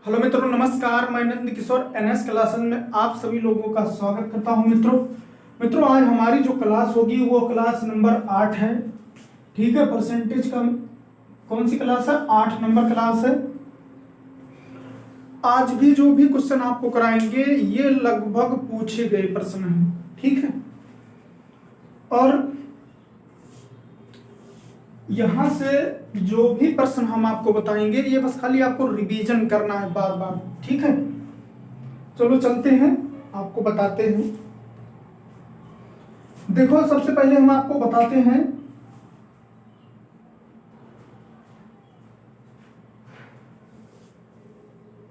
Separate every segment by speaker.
Speaker 1: Hello मित्रों, नमस्कार। मैं नंद किशोर एनएस क्लासेस में आप सभी लोगों का स्वागत करता हूं। मित्रों आज हमारी जो क्लास होगी वो क्लास नंबर 8 है। ठीक है, परसेंटेज का कौन सी क्लास है? 8 नंबर क्लास है। आज भी जो भी क्वेश्चन आपको कराएंगे ये लगभग पूछे गए प्रश्न हैं। ठीक है, और यहां से जो भी प्रश्न हम आपको बताएंगे ये बस खाली आपको रिवीजन करना है बार बार। ठीक है, चलो चलते हैं, आपको बताते हैं। देखो, सबसे पहले हम आपको बताते हैं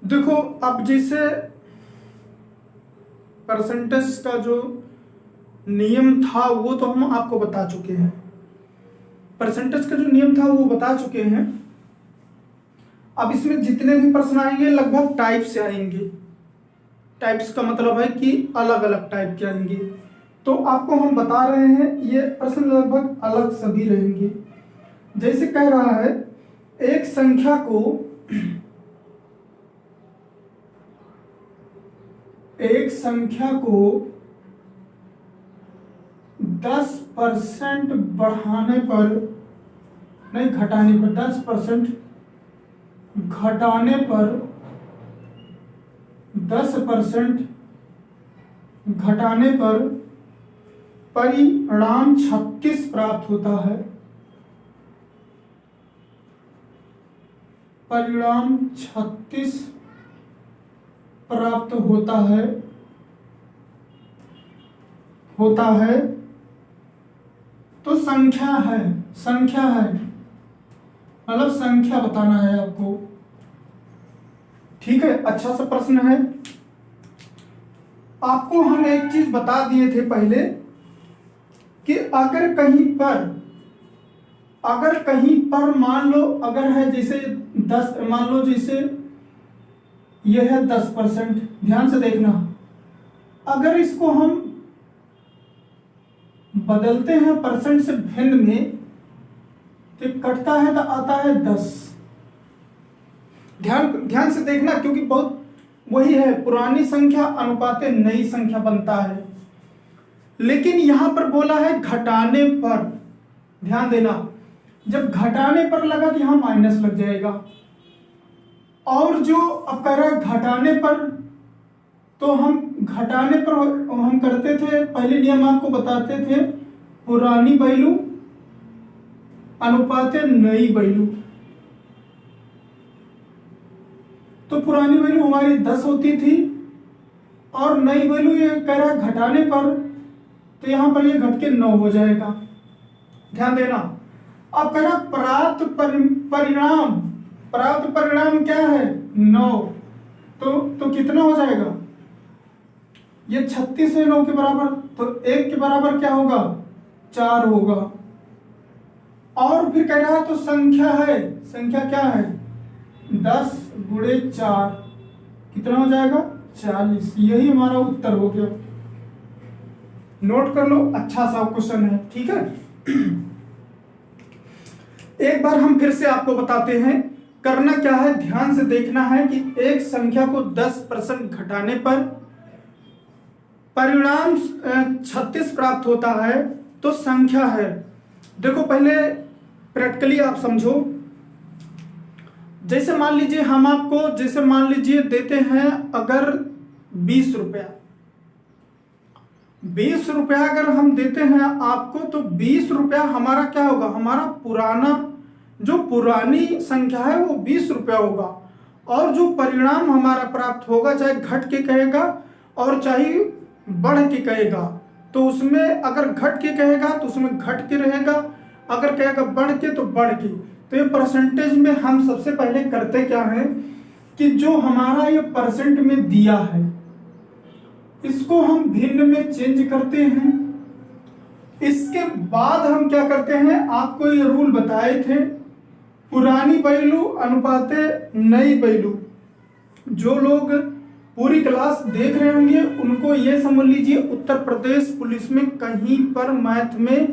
Speaker 1: देखो, अब जैसे परसेंटेज का जो नियम था वो तो हम आपको बता चुके हैं। परसेंटेज का जो नियम था वो बता चुके हैं। अब इसमें जितने भी प्रश्न आएंगे लगभग टाइप से आएंगे। टाइप्स का मतलब है कि अलग अलग टाइप के आएंगे। तो आपको हम बता रहे हैं ये प्रश्न लगभग अलग सभी रहेंगे। जैसे कह रहा है एक संख्या को 10% बढ़ाने पर, नहीं घटाने पर, 10% घटाने पर 10% घटाने पर परिणाम 36 प्राप्त होता है। परिणाम 36 प्राप्त होता है तो संख्या है मतलब संख्या बताना है आपको। ठीक है, अच्छा सा प्रश्न है। आपको हम एक चीज बता दिए थे पहले कि अगर कहीं पर मान लो अगर है जैसे 10, मान लो जैसे यह है 10%, ध्यान से देखना। अगर इसको हम बदलते हैं परसेंट से भिन्न में तो कटता है तो आता है 10। ध्यान से देखना, क्योंकि बहुत वही है, पुरानी संख्या अनुपाते नई संख्या बनता है। लेकिन यहां पर बोला है घटाने पर। ध्यान देना, जब घटाने पर लगा तो यहां माइनस लग जाएगा। और जो अब कह रहा है घटाने पर, तो हम घटाने पर हम करते थे, पहले नियम आपको बताते थे, पुरानी वैल्यू अनुपाते नई वैल्यू। तो पुरानी वैल्यू हमारी 10 होती थी और नई वैल्यू ये कह रहा है घटाने पर, तो यहां पर ये घट के 9 हो जाएगा। ध्यान देना। अब कह रहा प्राप्त परिणाम क्या है? 9। तो कितना हो जाएगा? ये 36 है 9 के बराबर, तो 1 के बराबर क्या होगा? 4 होगा। और फिर कह रहा है तो संख्या क्या है? 10 गुणे 4 कितना हो जाएगा? 40। यही हमारा उत्तर हो गया। नोट कर लो, अच्छा सा क्वेश्चन है। ठीक है, एक बार हम फिर से आपको बताते हैं। करना क्या है, ध्यान से देखना है कि एक संख्या को 10% घटाने पर परिणाम 36 प्राप्त होता है तो संख्या है। देखो, पहले प्रैक्टिकली आप समझो। जैसे मान लीजिए देते हैं अगर 20 रुपया। 20 रुपया अगर हम देते हैं आपको, तो 20 रुपया हमारा क्या होगा? हमारा पुरानी संख्या है वो 20 रुपया होगा। और जो परिणाम हमारा प्राप्त होगा, चाहे घट के कहेगा और चाहे बढ़ के कहेगा, तो उसमें अगर घट के कहेगा तो उसमें घट के रहेगा, अगर कहेगा बढ़ के तो बढ़ के। तो ये परसेंटेज में हम सबसे पहले करते क्या है कि जो हमारा ये परसेंट में दिया है इसको हम भिन्न में चेंज करते हैं। इसके बाद हम क्या करते हैं, आपको ये रूल बताए थे, पुरानी वैल्यू अनुपाते नई वैल्यू। जो लोग पूरी क्लास देख रहे होंगे उनको ये समझ लीजिए, उत्तर प्रदेश पुलिस में कहीं पर मैथ में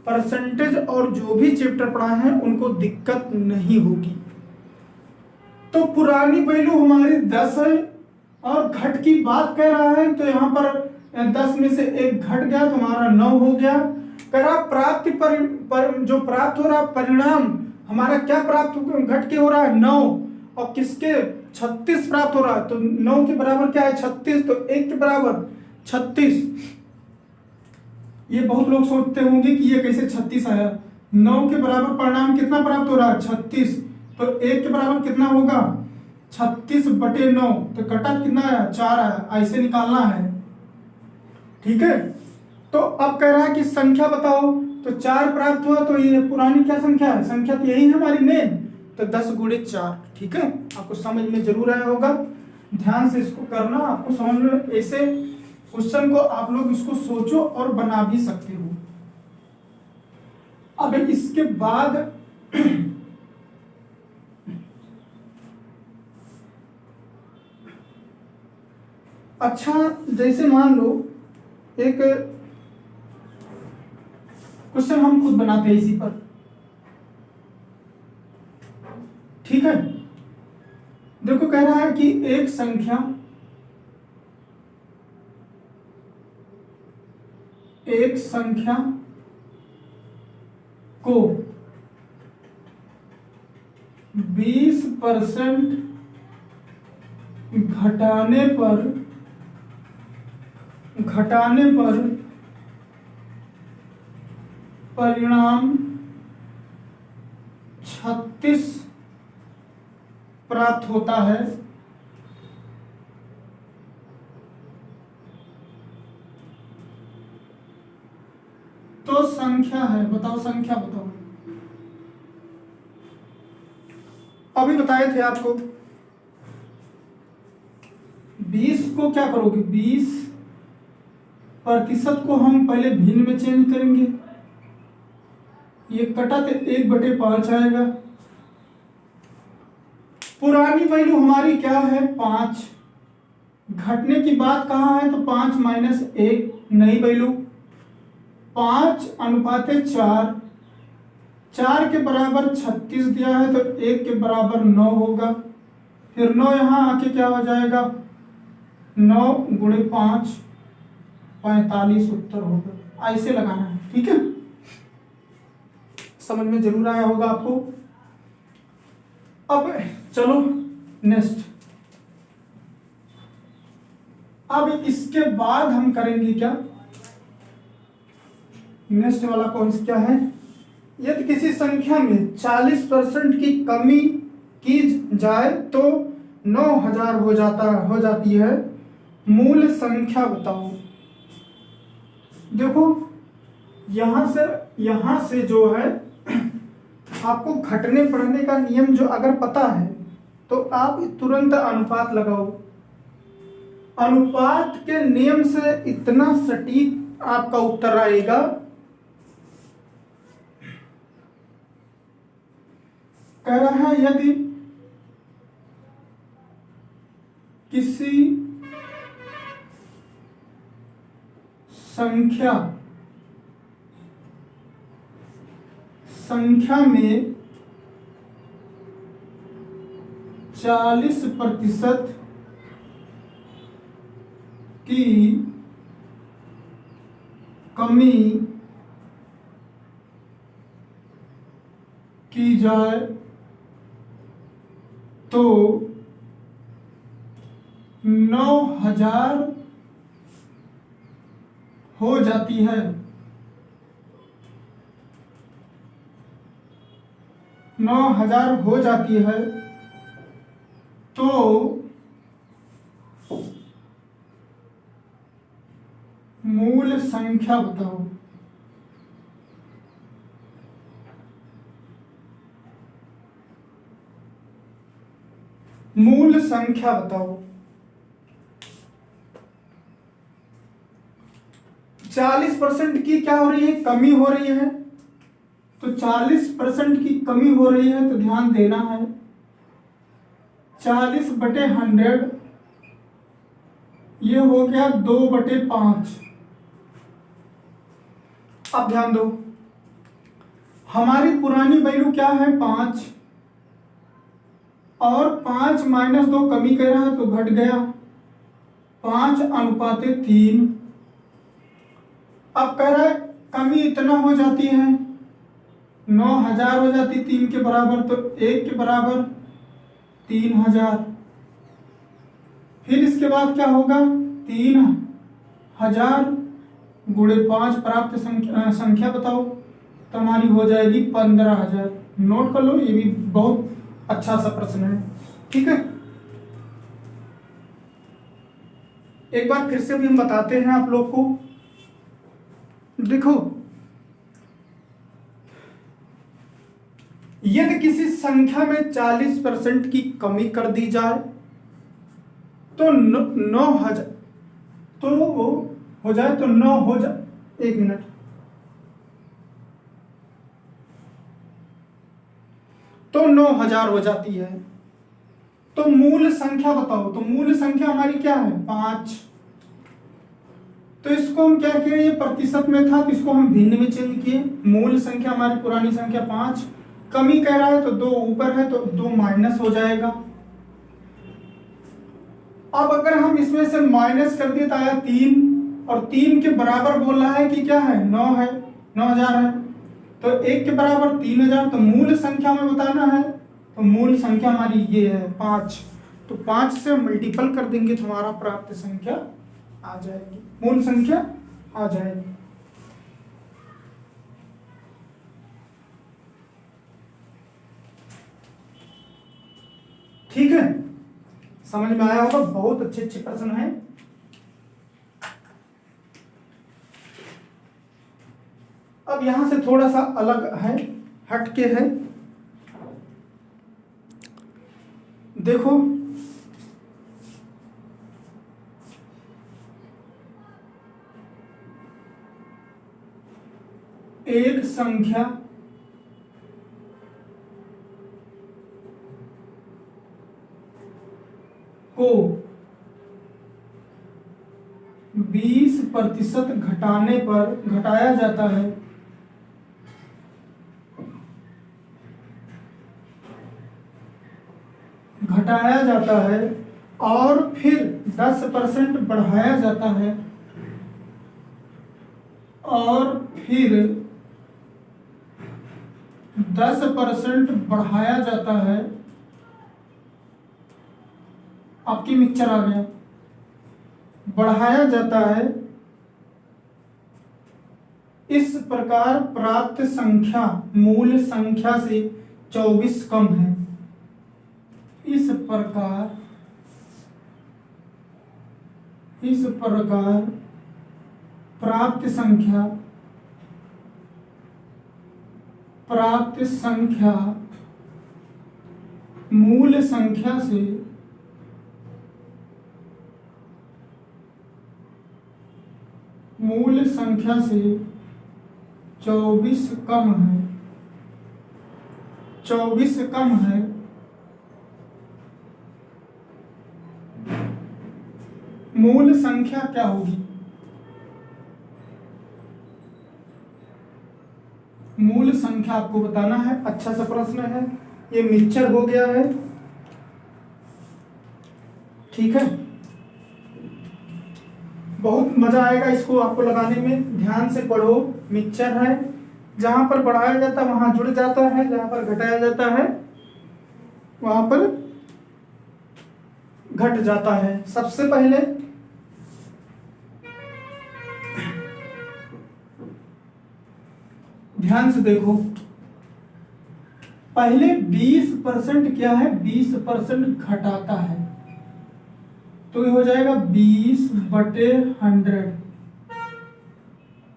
Speaker 1: परसेंटेज और जो भी चैप्टर पढ़ा है उनको दिक्कत नहीं होगी। तो पुरानी वैल्यू हमारी 10 है और घट की बात कह रहा है, तो यहाँ पर 10 में से एक घट गया तो हमारा 9 हो गया। कह रहा प्राप्ति पर जो प्राप्त हो रहा परिणाम हमारा क्या प्राप्त घट के हो रहा है 9, और किसके 36 प्राप्त हो रहा है, तो 9 के बराबर क्या है 36, तो 1 के बराबर 36। ये बहुत लोग सोचते होंगे कि ये कैसे 36 आया। 9 के बराबर परिणाम कितना प्राप्त हो रहा है 36, तो 1 के बराबर कितना होगा 36/9, तो कटा कितना आया 4 आया, ऐसे निकालना है। ठीक है, तो अब कह रहा है कि संख्या बताओ, तो 4 प्राप्त हुआ, तो ये पुरानी क्या संख्या है, संख्या तो यही है हमारी मेन, तो 10 × 4। ठीक है, आपको समझ में जरूर आया होगा, ध्यान से इसको करना, आपको समझ में, ऐसे क्वेश्चन को आप लोग इसको सोचो और बना भी सकते हो। अब इसके बाद अच्छा, जैसे मान लो एक क्वेश्चन हम खुद बनाते हैं इसी पर। ठीक है, देखो कह रहा है कि एक संख्या को 20% घटाने पर परिणाम 36 प्राप्त होता है, तो संख्या है, बताओ संख्या बताओ। अभी बताए थे आपको 20 को क्या करोगे, 20% को हम पहले भिन्न में चेंज करेंगे, ये कटा तो 1/5 आएगा। पुरानी वैल्यू हमारी क्या है 5, घटने की बात कहाँ है, तो 5 - 1 नई वैल्यू, 5:4, 4 के बराबर 36 दिया है, तो 1 के बराबर 9 होगा। फिर 9 यहाँ आके क्या हो जाएगा, 9 × 5 45 उत्तर होगा। ऐसे लगाना है। ठीक है, समझ में जरूर आया होगा आपको। अब चलो नेक्स्ट, अब इसके बाद हम करेंगे क्या, नेक्स्ट वाला कौन सा क्या है, यदि किसी संख्या में 40% की कमी की जाए तो 9000 हो जाती है, मूल संख्या बताओ। देखो यहां से जो है आपको घटने बढ़ने का नियम जो अगर पता है तो आप तुरंत अनुपात लगाओ। अनुपात के नियम से इतना सटीक आपका उत्तर आएगा, कह रहा है यदि किसी संख्या में 40% की कमी की जाए तो 9000 हो जाती है। 9000 हो जाती है तो मूल संख्या बताओ। मूल संख्या बताओ। 40% की क्या हो रही है, कमी हो रही है, तो 40% की कमी हो रही है तो ध्यान देना है 40/100 ये हो गया 2/5। अब ध्यान दो, हमारी पुरानी वैल्यू क्या है 5, और 5 माइनस 2 कमी कह रहा है तो घट गया 5:3। अब कह रहा है कमी इतना हो जाती है 9000 हो जाती 3 के बराबर, तो 1 के बराबर 3000। फिर इसके बाद क्या होगा 3000 गुणे 5 प्राप्त संख्या बताओ, तो हमारी हो जाएगी 15000। नोट कर लो, ये भी बहुत अच्छा सा प्रश्न है। ठीक है, एक बार फिर से भी हम बताते हैं आप लोग को। देखो, यदि किसी संख्या में 40% की कमी कर दी जाए तो 9000 तो हो जाए तो 9 हो जाए, 1 मिनट, तो 9000 हो जाती है। तो मूल संख्या बताओ, तो मूल संख्या हमारी क्या है 5। तो इसको हम क्या किए, ये प्रतिशत में था तो इसको हम भिन्न में चेंज किए। मूल संख्या हमारी पुरानी संख्या 5, कमी कह रहा है तो 2 ऊपर है तो 2 माइनस हो जाएगा। अब अगर हम इसमें से माइनस कर दिए तो आया 3, और 3 के बराबर बोल रहा है कि क्या है 9 है, 9000 है, तो 1 के बराबर 3000। तो मूल संख्या में बताना है, तो मूल संख्या हमारी ये है 5। तो 5 से मल्टीपल कर देंगे तो हमारा प्राप्त संख्या आ जाएगी, मूल संख्या आ जाएगी। ठीक है, समझ में आया होगा, बहुत अच्छे अच्छे प्रश्न हैं। अब यहां से थोड़ा सा अलग है, हटके है। देखो, एक संख्या को 20% घटाने पर घटाया जाता है, और फिर 10% बढ़ाया जाता है, और फिर 10% बढ़ाया जाता है। आपकी मिक्सचर आ गया, बढ़ाया जाता है। इस प्रकार प्राप्त संख्या मूल संख्या से 24 कम है। इस प्रकार प्राप्त संख्या मूल संख्या से 24 कम है। 24 कम है। मूल संख्या क्या होगी? मूल संख्या आपको बताना है। अच्छा सा प्रश्न है, ये मिक्सचर हो गया है। ठीक है, बहुत मजा आएगा इसको आपको लगाने में। ध्यान से पढ़ो, मिक्सचर है, जहां पर बढ़ाया जाता है वहां जुड़ जाता है, जहां पर घटाया जाता है वहां पर घट जाता है। सबसे पहले ध्यान से देखो, पहले 20% क्या है, 20% घटाता है, तो ये हो जाएगा 20/100।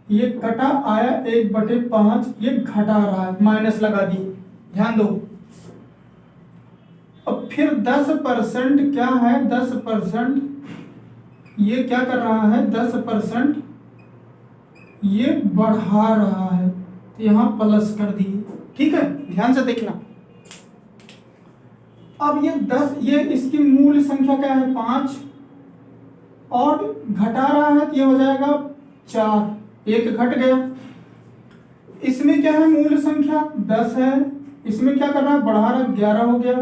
Speaker 1: ये कटा आया 1/5, ये घटा रहा है, माइनस लगा दिए, ध्यान दो। अब फिर 10% क्या है, 10% ये क्या कर रहा है, 10% ये बढ़ा रहा है, तो यहां प्लस कर दिए। ठीक है, ध्यान से देखना। अब ये 10, ये इसकी मूल संख्या क्या है 5, और घटा रहा है तो ये हो जाएगा 4, 1 घट गया। इसमें क्या है, मूल संख्या 10 है, इसमें क्या कर रहा है, बढ़ा रहा है, 11 हो गया।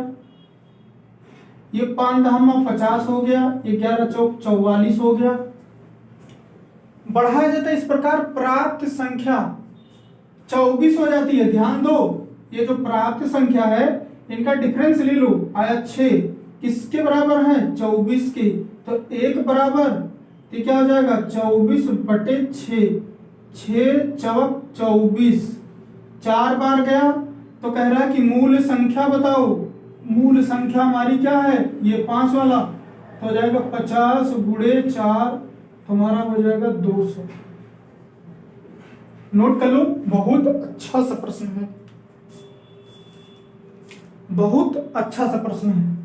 Speaker 1: ये 5 दहमा 50 हो गया, 11 चौक 44 हो गया। बढ़ाया जाता है इस प्रकार, प्राप्त संख्या 24 हो जाती है। ध्यान दो, ये जो प्राप्त संख्या है इनका डिफरेंस ले लो, आया 6, किसके बराबर है? 24 के। तो 1 बराबर, तो क्या हो जाएगा? 24/6, 6 चौक 24, 4 बार गया। तो कह रहा है कि मूल संख्या बताओ। मूल संख्या हमारी क्या है? ये 5 वाला, तो हो जाएगा 50 गुणे 4, तुम्हारा हो जाएगा 200। नोट कर लो, बहुत अच्छा सा प्रश्न है, बहुत अच्छा सा प्रश्न है।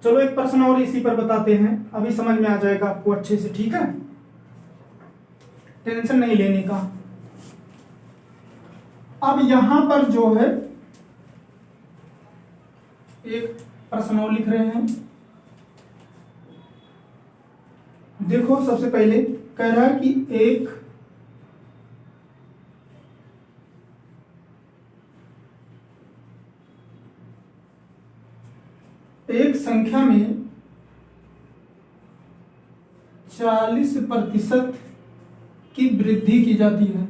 Speaker 1: चलो एक प्रश्न और इसी पर बताते हैं, अभी समझ में आ जाएगा आपको अच्छे से, ठीक है? टेंशन नहीं लेने का। अब यहां पर जो है एक प्रश्न और लिख रहे हैं। देखो, सबसे पहले कह रहा है कि एक संख्या में 40% की वृद्धि की जाती है।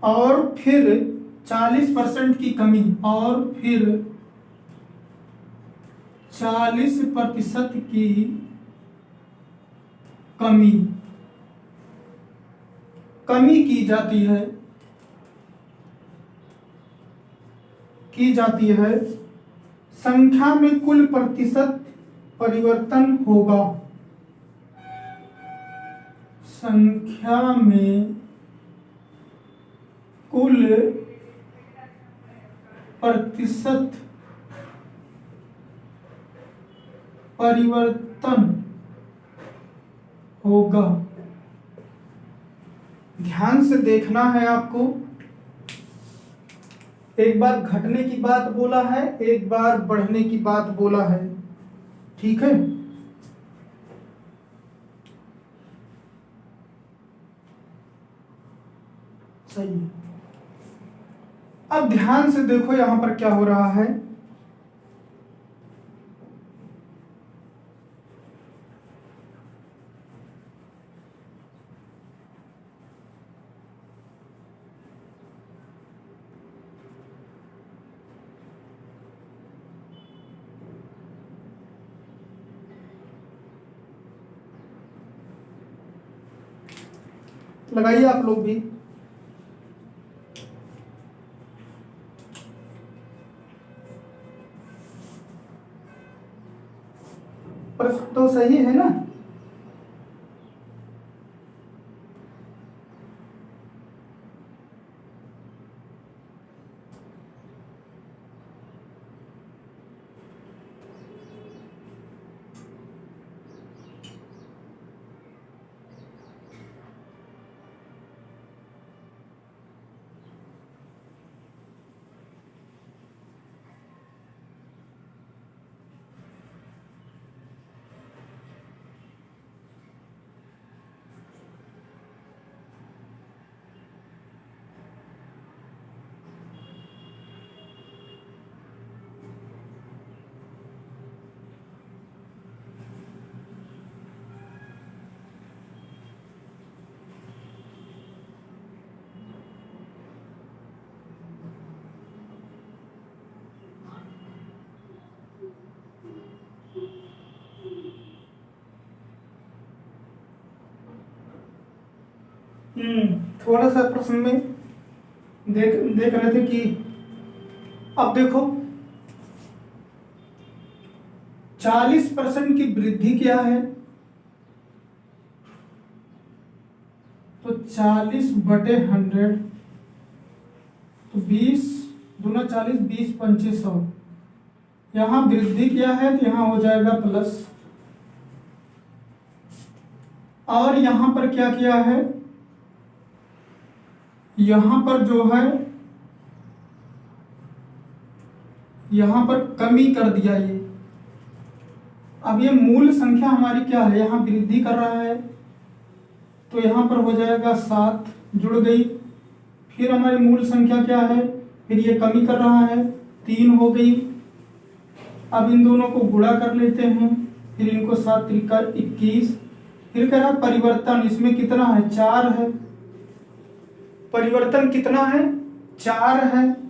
Speaker 1: और फिर 40% की कमी, और फिर 40% की कमी की जाती है, संख्या में कुल प्रतिशत परिवर्तन होगा। संख्या में कुल प्रतिशत परिवर्तन होगा। ध्यान से देखना है आपको, एक बार घटने की बात बोला है, एक बार बढ़ने की बात बोला है, ठीक है? सही है। अब ध्यान से देखो यहां पर क्या हो रहा है। लगाइए आप लोग भी। प्रश्न तो सही है ना? थोड़ा सा प्रश्न में देख रहे थे कि अब देखो 40% की वृद्धि क्या है, तो 40/100, तो 20 दूना 40, 20 पंचे 100। यहाँ वृद्धि क्या है तो यहाँ हो जाएगा प्लस। और यहाँ पर क्या किया है, यहाँ पर जो है यहाँ पर कमी कर दिया ये। अब ये मूल संख्या हमारी क्या है, यहाँ वृद्धि कर रहा है, तो यहाँ पर हो जाएगा 7 जुड़ गई। फिर हमारी मूल संख्या क्या है, फिर ये कमी कर रहा है, 3 हो गई। अब इन दोनों को गुणा कर लेते हैं, फिर इनको 7 त्रिका 21। फिर कह रहा परिवर्तन, इसमें कितना है, 4 है। परिवर्तन कितना है, 4 है।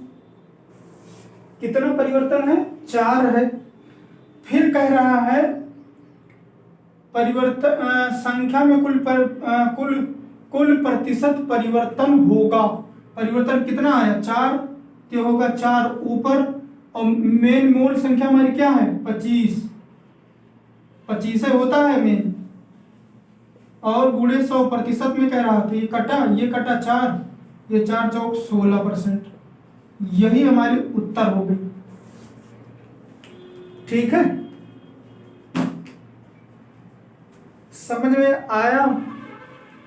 Speaker 1: कितना परिवर्तन है, 4 है। फिर कह रहा है परिवर्तन संख्या में कुल प्रतिशत परिवर्तन होगा। परिवर्तन कितना आया, 4, तो होगा 4 ऊपर, और मेन मूल संख्या हमारी क्या है, 25 होता है मेन, और गुणे 100% में कह रहा था, ये कटा 4, ये 4 चौक 16%। यही हमारी उत्तर हो गई। ठीक है, समझ में आया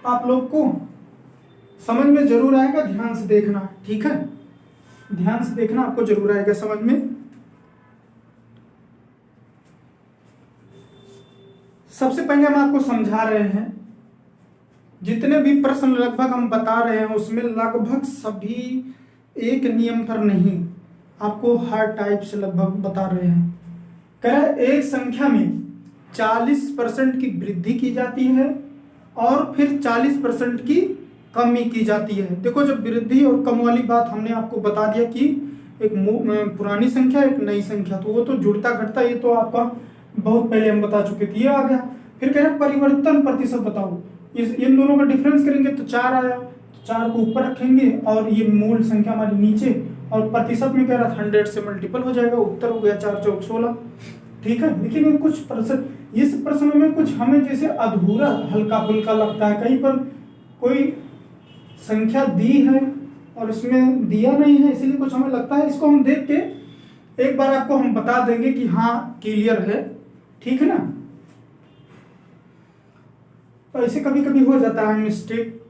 Speaker 1: आप लोग को? समझ में जरूर आएगा, ध्यान से देखना। ठीक है, ध्यान से देखना, आपको जरूर आएगा समझ में। सबसे पहले हम आपको समझा रहे हैं, जितने भी प्रश्न लगभग हम बता रहे हैं उसमें लगभग सभी एक नियम पर नहीं, आपको हर टाइप से लगभग बता रहे हैं। कह रहे एक संख्या में 40% की वृद्धि की जाती है और फिर 40% की कमी की जाती है। देखो, जब वृद्धि और कम वाली बात हमने आपको बता दिया कि एक पुरानी संख्या एक नई संख्या, तो वो तो जुड़ता घटता, ये तो आपका बहुत पहले हम बता चुके थे, ये आ गया। फिर कह रहे परिवर्तन प्रतिशत बताओ, इन दोनों का डिफरेंस करेंगे तो 4 आया, 4 को ऊपर रखेंगे और ये मूल संख्या हमारी नीचे, और प्रतिशत में कह रहा 100 से मल्टीपल हो जाएगा, उत्तर हो गया 4 चौक 16। ठीक है, लेकिन ये कुछ प्रश्न, इस प्रश्न में कुछ हमें जैसे अधूरा हल्का फुल्का लगता है, कहीं पर कोई संख्या दी है और इसमें दिया नहीं है, इसीलिए कुछ हमें लगता है। इसको हम देख के एक बार आपको हम बता देंगे कि हाँ क्लियर है। ठीक है ना, तो ऐसे कभी कभी हो जाता है मिस्टेक,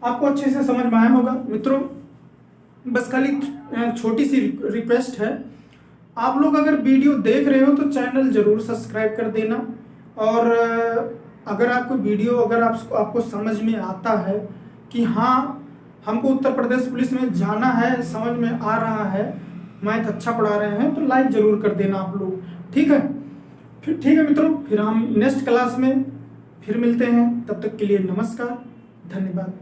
Speaker 1: आपको अच्छे से समझ में आया होगा मित्रों। बस खाली छोटी सी रिक्वेस्ट है, आप लोग अगर वीडियो देख रहे हो तो चैनल जरूर सब्सक्राइब कर देना, और अगर आपको वीडियो आपको समझ में आता है कि हाँ हमको उत्तर प्रदेश पुलिस में जाना है, समझ में आ रहा है, मैथ अच्छा पढ़ा रहे हैं, तो लाइक जरूर कर देना आप लोग। ठीक है, फिर ठीक है मित्रों, फिर हम नेक्स्ट क्लास में फिर मिलते हैं, तब तक के लिए नमस्कार, धन्यवाद।